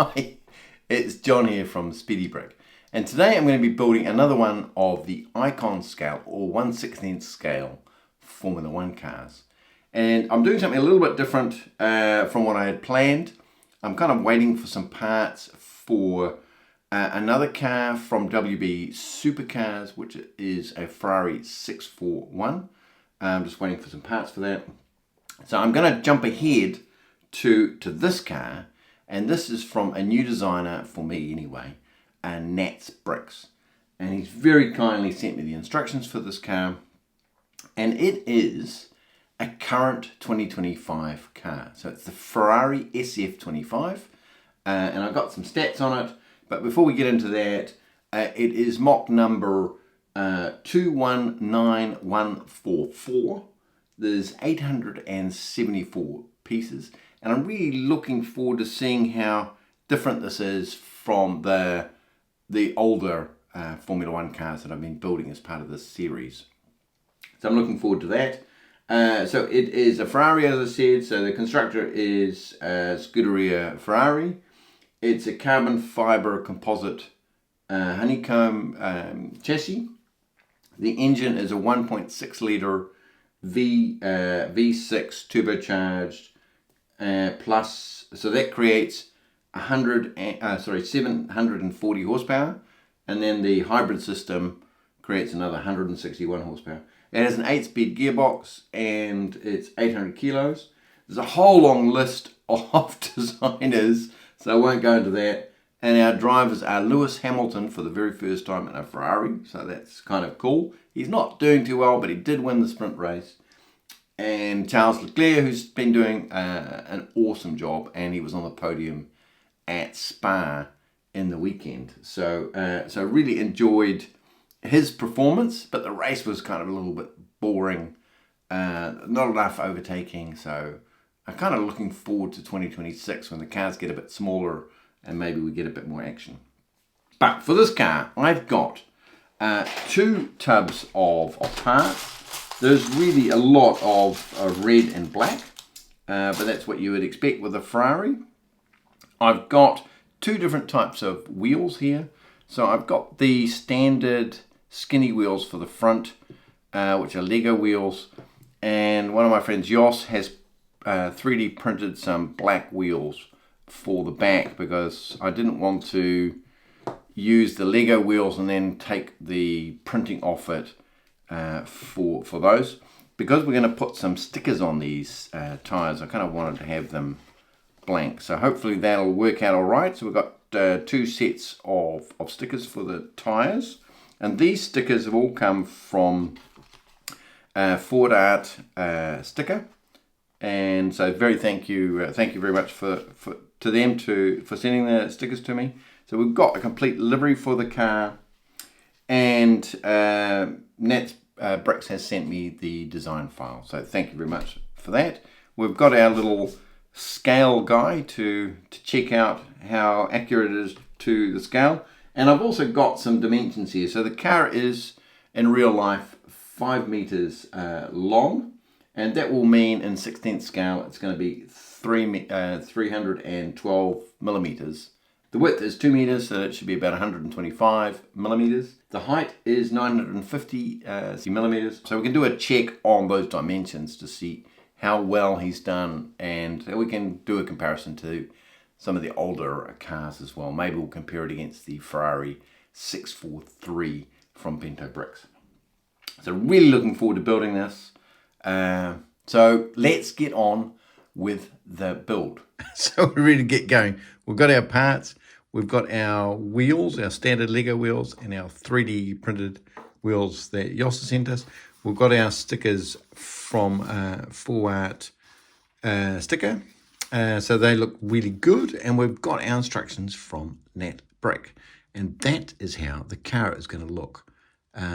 Hi, it's John here from Gnat.Bricks, and today I'm going to be building another one of the icon scale or 1/16 scale Formula 1 cars. And I'm doing something a little bit different from what I had planned. I'm kind of waiting for some parts for another car from WB Supercars, which is a Ferrari 641. I'm just waiting for some parts for that. So I'm going to jump ahead to this car, and this is from a new designer, for me anyway, Gnat.Bricks. And he's very kindly sent me the instructions for this car, and it is a current 2025 car. So it's the Ferrari SF25, and I've got some stats on it, but before we get into that, it is MOC number 219144. There's 874 pieces, and I'm really looking forward to seeing how different this is from the older Formula 1 cars that I've been building as part of this series. So I'm looking forward to that. So it is a Ferrari, as I said, so the constructor is Scuderia Ferrari. It's a carbon fiber composite honeycomb chassis. The engine is a 1.6 litre V6 turbocharged plus, so that creates 740 horsepower, and then the hybrid system creates another 161 horsepower. It has an 8-speed gearbox and it's 800 kilos. There's a whole long list of designers, so I won't go into that. And our drivers are Lewis Hamilton for the very first time in a Ferrari, so that's kind of cool. He's not doing too well, but he did win the sprint race. And Charles Leclerc, who's been doing an awesome job, and he was on the podium at Spa in the weekend. So really enjoyed his performance, but the race was kind of a little bit boring, not enough overtaking. So I'm kind of looking forward to 2026 when the cars get a bit smaller and maybe we get a bit more action. But for this car, I've got 2 tubs of parts. There's really a lot of red and black, but that's what you would expect with a Ferrari. I've got 2 different types of wheels here. So I've got the standard skinny wheels for the front, which are Lego wheels, and one of my friends, Jos, has 3D printed some black wheels for the back because I didn't want to use the Lego wheels and then take the printing off it for those. Because we're going to put some stickers on these tires, I kind of wanted to have them blank. So hopefully that'll work out all right. So we've got 2 sets of stickers for the tires, and these stickers have all come from Ford Art sticker. And so thank you very much to them for sending the stickers to me. So we've got a complete livery for the car, and Gnat.Bricks has sent me the design file. So thank you very much for that. We've got our little scale guy to check out how accurate it is to the scale, and I've also got some dimensions here. So the car is in real life 5 meters long, and that will mean in 16th scale it's going to be 312 millimeters. The width is 2 meters, so it should be about 125 millimeters. The height is 950 millimeters. So we can do a check on those dimensions to see how well he's done, and we can do a comparison to some of the older cars as well. Maybe we'll compare it against the Ferrari 643 from Gnat.Bricks. So really looking forward to building this. So let's get on with the build. So we're ready to get going. We've got our parts, we've got our wheels, our standard Lego wheels, and our 3D printed wheels that Yossa sent us. We've got our stickers from Ford Art sticker, so they look really good, and we've got our instructions from Gnat.Bricks, and that is how the car is going to look.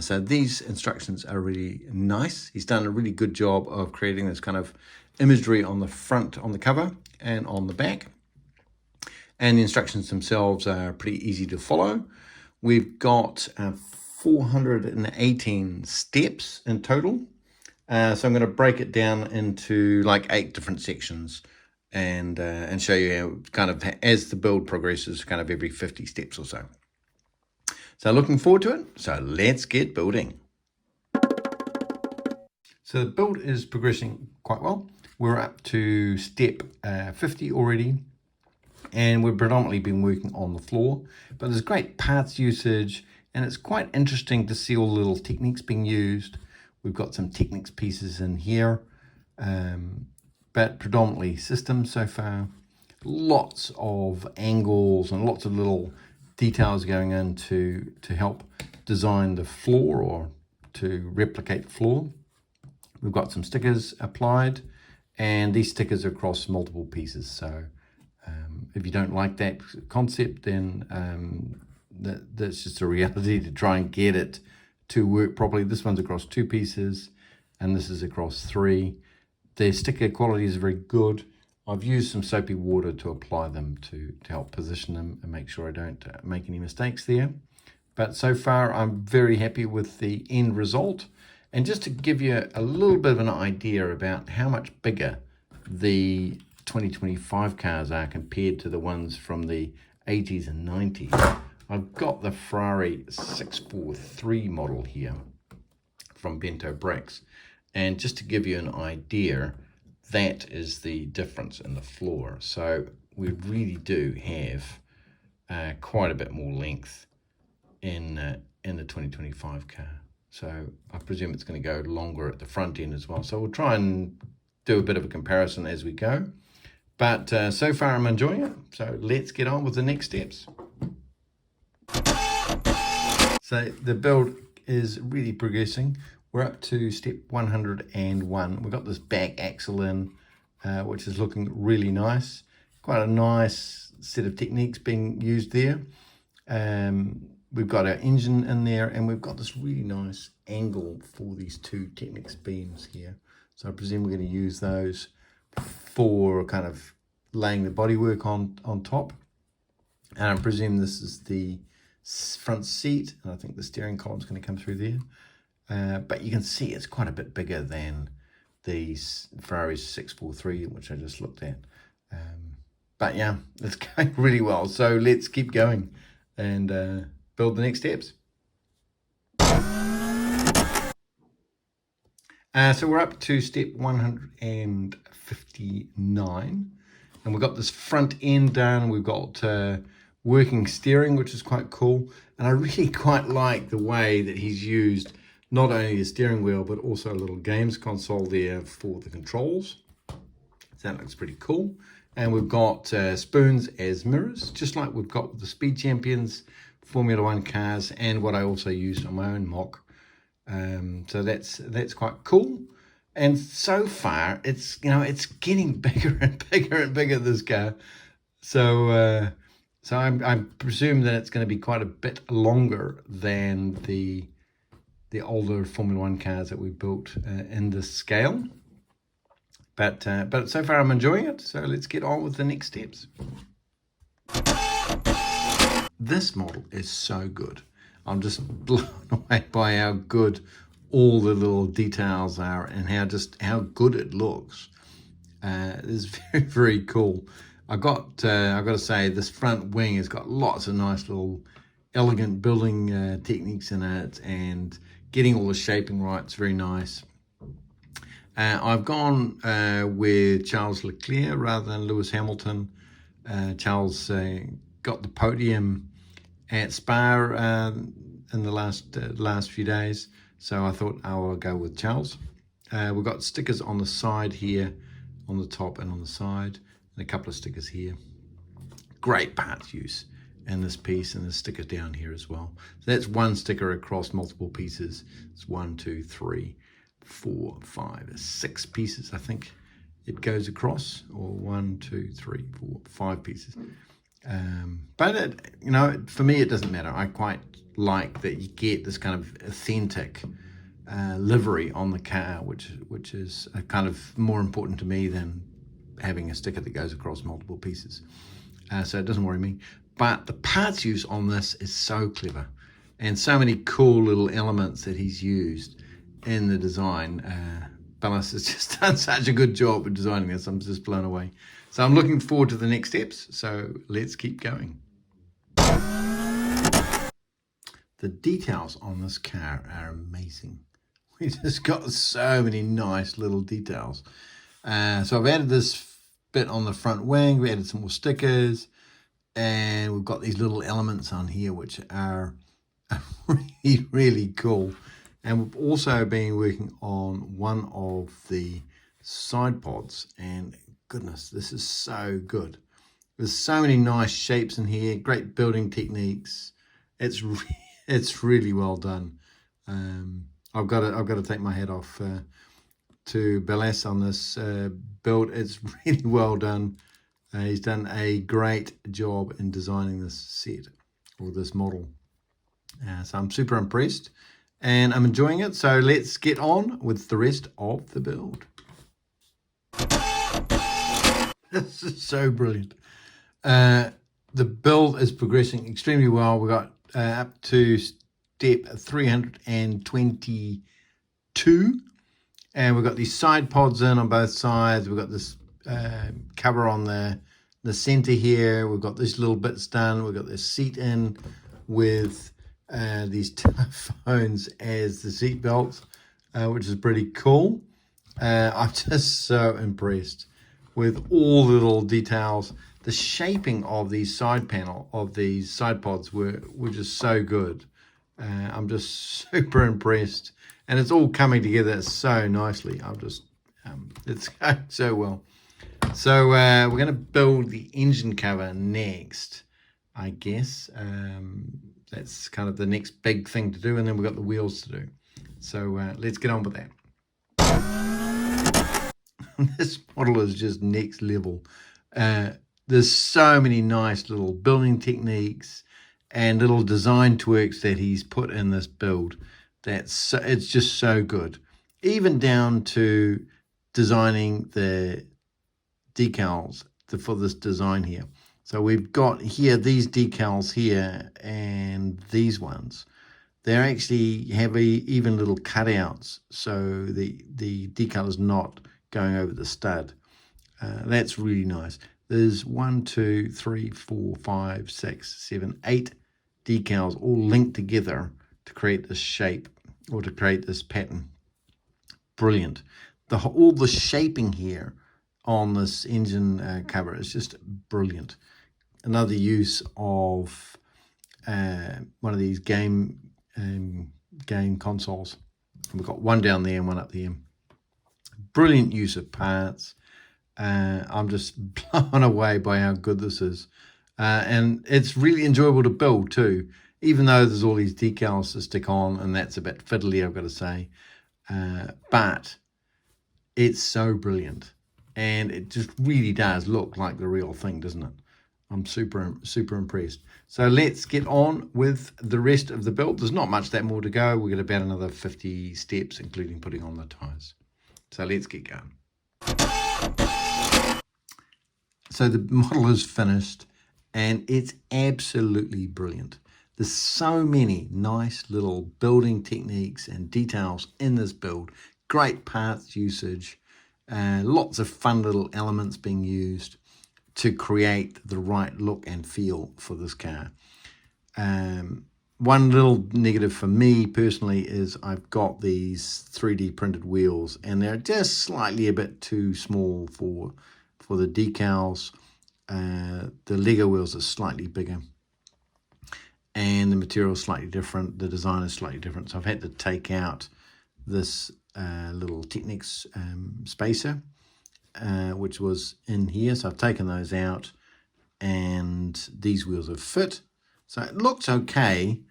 So these instructions are really nice. He's done a really good job of creating this kind of imagery on the front, on the cover, and on the back. And the instructions themselves are pretty easy to follow. We've got 418 steps in total. So I'm going to break it down into like 8 different sections and show you how kind of as the build progresses, kind of every 50 steps or so. So looking forward to it. So let's get building. So the build is progressing quite well. We're up to step 50 already, and we've predominantly been working on the floor, but there's great parts usage, and it's quite interesting to see all the little techniques being used. We've got some Technics pieces in here, but predominantly systems so far. Lots of angles and lots of little details going in to help design the floor or to replicate the floor. We've got some stickers applied, and these stickers are across multiple pieces. So if you don't like that concept, then that's just a reality to try and get it to work properly. This one's across 2 pieces, and this is across 3. The sticker quality is very good. I've used some soapy water to apply them to help position them and make sure I don't make any mistakes there. But so far, I'm very happy with the end result. And just to give you a little bit of an idea about how much bigger the 2025 cars are compared to the ones from the 80s and 90s, I've got the Ferrari 643 model here from Gnat.Bricks. And just to give you an idea, that is the difference in the floor. So we really do have quite a bit more length in the 2025 car. So I presume it's going to go longer at the front end as well. So we'll try and do a bit of a comparison as we go. But so far I'm enjoying it. So let's get on with the next steps. So the build is really progressing. We're up to step 101. We've got this back axle in, which is looking really nice. Quite a nice set of techniques being used there. We've got our engine in there, and we've got this really nice angle for these 2 Technics beams here. So I presume we're going to use those for kind of laying the bodywork on top. And I presume this is the front seat, and I think the steering column is going to come through there. But you can see it's quite a bit bigger than the Ferrari 643, which I just looked at. But yeah, it's going really well. So let's keep going and build the next steps. So we're up to step 159, and we've got this front end done. We've got working steering, which is quite cool. And I really quite like the way that he's used not only the steering wheel, but also a little games console there for the controls. So that looks pretty cool. And we've got spoons as mirrors, just like we've got with the Speed Champions Formula 1 cars, and what I also used on my own MOC. So that's quite cool. And so far, it's it's getting bigger and bigger and bigger, this car. So I presume that it's going to be quite a bit longer than the older Formula 1 cars that we built in this scale. But so far I'm enjoying it. So let's get on with the next steps. This model is so good. I'm just blown away by how good all the little details are and how good it looks. It's very, very cool. I've got to say, this front wing has got lots of nice little elegant building techniques in it, and getting all the shaping right. It's very nice. I've gone with Charles Leclerc rather than Lewis Hamilton. Charles got the podium at Spa in the last few days, so I thought I will go with Charles. We've got stickers on the side here, on the top and on the side, and a couple of stickers here. Great parts use in this piece, and the sticker down here as well. So that's one sticker across multiple pieces. It's 1, 2, 3, 4, 5, 6 pieces, I think it goes across, or 1, 2, 3, 4, 5 pieces. But for me, it doesn't matter. I quite like that you get this kind of authentic livery on the car, which is kind of more important to me than having a sticker that goes across multiple pieces. So it doesn't worry me. But the parts use on this is so clever, and so many cool little elements that he's used in the design. Ballas has just done such a good job with designing this. I'm just blown away. So I'm looking forward to the next steps. So let's keep going. The details on this car are amazing. We just got so many nice little details. So I've added this bit on the front wing. We added some more stickers. And we've got these little elements on here which are really, really cool. And we've also been working on one of the side pods. And goodness, this is so good. There's so many nice shapes in here, great building techniques. It's really well done. I've got to take my hat off to Ballas on this build. It's really well done. He's done a great job in designing this set or this model. So I'm super impressed and I'm enjoying it. So let's get on with the rest of the build. This is so brilliant. The build is progressing extremely well. We got up to step 322, and we've got these side pods in on both sides. We've got this cover on the center here. We've got these little bits done. We've got this seat in with these telephones as the seat belts, which is pretty cool. I'm just so impressed with all the little details. The shaping of these side pods were just so good. I'm just super impressed, and it's all coming together so nicely. It's going so well. So we're going to build the engine cover next, I guess. That's kind of the next big thing to do, and then we've got the wheels to do. So let's get on with that. This model is just next level. There's so many nice little building techniques and little design twerks that he's put in this build. It's just so good. Even down to designing the decals for this design here. So we've got here these decals here and these ones. They actually have even little cutouts, so the decal is not going over the stud. That's really nice. There's 1, 2, 3, 4, 5, 6, 7, 8 decals all linked together to create this shape or to create this pattern. Brilliant. All the shaping here on this engine cover is just brilliant. Another use of one of these game consoles. We've got one down there and one up there. Brilliant use of parts. I'm just blown away by how good this is. And it's really enjoyable to build too, even though there's all these decals to stick on, and that's a bit fiddly, I've got to say. But it's so brilliant. And it just really does look like the real thing, doesn't it? I'm super impressed. So let's get on with the rest of the build. There's not much that more to go. We've got about another 50 steps, including putting on the tires. So let's get going. So the model is finished and it's absolutely brilliant. There's so many nice little building techniques and details in this build. Great parts usage, lots of fun little elements being used to create the right look and feel for this car. One little negative for me personally is I've got these 3D printed wheels and they're just slightly a bit too small for the decals. The Lego wheels are slightly bigger and the material is slightly different. The design is slightly different. So I've had to take out this little Technics spacer, which was in here. So I've taken those out and these wheels are fit. So it looks okay,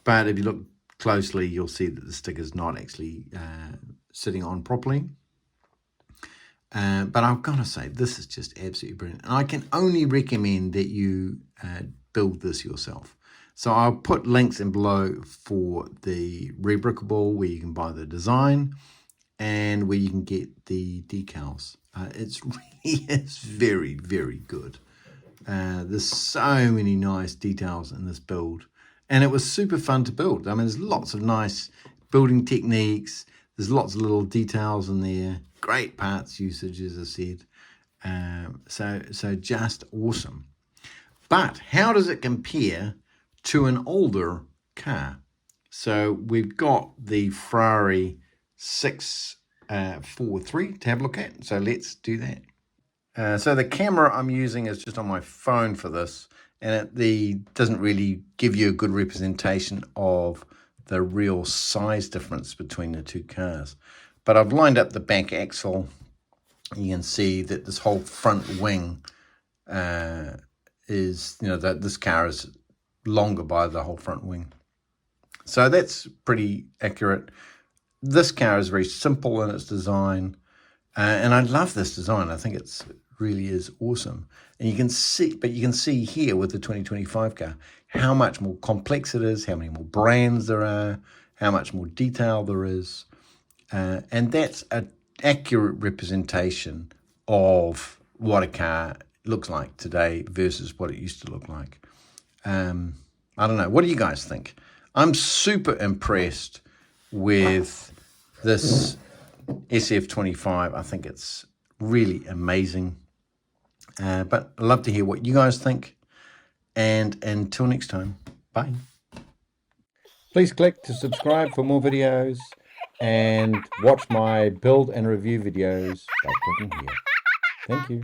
but if you look closely, you'll see that the sticker's not actually sitting on properly. But I've got to say, this is just absolutely brilliant. And I can only recommend that you build this yourself. So I'll put links in below for the Rebrickable, where you can buy the design and where you can get the decals. It's really is very, very good. There's so many nice details in this build. And it was super fun to build. I mean, there's lots of nice building techniques. There's lots of little details in there. Great parts usage, as I said. So just awesome. But how does it compare to an older car? So we've got the Ferrari 643 to have a look at. So let's do that. So the camera I'm using is just on my phone for this, and it doesn't really give you a good representation of the real size difference between the two cars. But I've lined up the back axle. You can see that this whole front wing is, that this car is longer by the whole front wing. So that's pretty accurate. This car is very simple in its design, and I love this design. I think it's really is awesome. And you can see here with the 2025 car how much more complex it is, how many more brands there are, how much more detail there is, and that's an accurate representation of what a car looks like today versus what it used to look like. I don't know. What do you guys think? I'm super impressed with this SF25. I think it's really amazing. But I'd love to hear what you guys think. And until next time, bye. Please click to subscribe for more videos and watch my build and review videos by clicking here. Thank you.